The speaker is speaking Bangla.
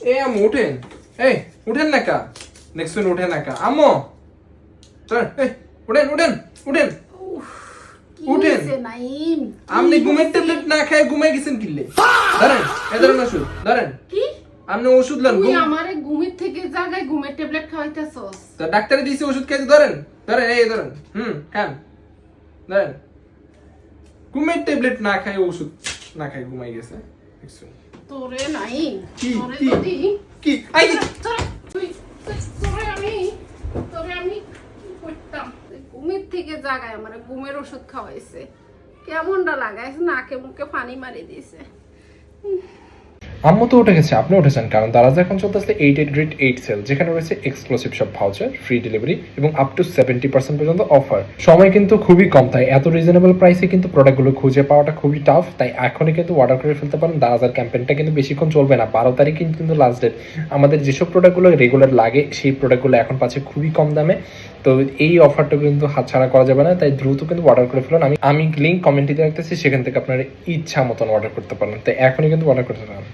এ আম্মু উঠেন, এই উঠেন না কা, দেখছেন উঠেন না কা আম্মু, চল এই উঠেন উঠেন উঠেন উঠেন। নাইম আপনি ঘুমের ট্যাবলেট না খেয়ে ঘুমাই গেছেন কিল্লে? ধরেন এ ধরেন ওষুধ ধরেন, কি আপনি ওষুধ লন। তুই আমারে ঘুমের থেকে জাগায় ঘুমের ট্যাবলেট খাওয়াইতাছস? তো ডাক্তারে দিয়েছে ওষুধ খেয়েছে, ধরেন ধরেন এই ধরেন, খান ধরেন। ঘুমের ট্যাবলেট না খাই ওষুধ না খাই ঘুমাই গেছে। তোরে নাইম কি তোরে কি যদি কি আই তোরে আমি কি করতাম? ঘুমের থেকে জাগায় আমারে ঘুমের ওষুধ খাওয়াইছে, কেমনটা লাগাইছে, নাকে মুখে পানি মারি দিয়েছে। আম্মু তো উঠে গেছে, আপনি উঠেছেন, কারণ দারাজ এখন চলতেছে 8 গ্রেড 8 সেল, যেখানে রয়েছে এক্সক্লুসিভ সব ভাউচার, ফ্রি ডেলিভারি এবং আপ টু 70% পর্যন্ত অফার। সময় কিন্তু খুবই কম, তাই এত রিজনেবল প্রাইসে কিন্তু প্রোডাক্টগুলো খুঁজে পাওয়াটা খুবই টাফ। তাই এখনই কিন্তু অর্ডার করে ফেলতে পারেন। দারাজের ক্যাম্পেইনটা কিন্তু বেশিক্ষণ চলবে না, 12 তারিখ কিন্তু লাস্ট ডেট। আমাদের যেসব প্রোডাক্টগুলো রেগুলার লাগে সেই প্রোডাক্টগুলো এখন পাচ্ছে খুবই কম দামে। তো এই অফারটা কিন্তু হাতছাড়া করা যাবে না, তাই দ্রুত কিন্তু অর্ডার করে ফেলুন। আমি লিঙ্ক কমেন্টে রাখতেছি, সেখান থেকে আপনারা ইচ্ছা মতন অর্ডার করতে পারেন। তাই এখনই কিন্তু অর্ডার করতে পারেন।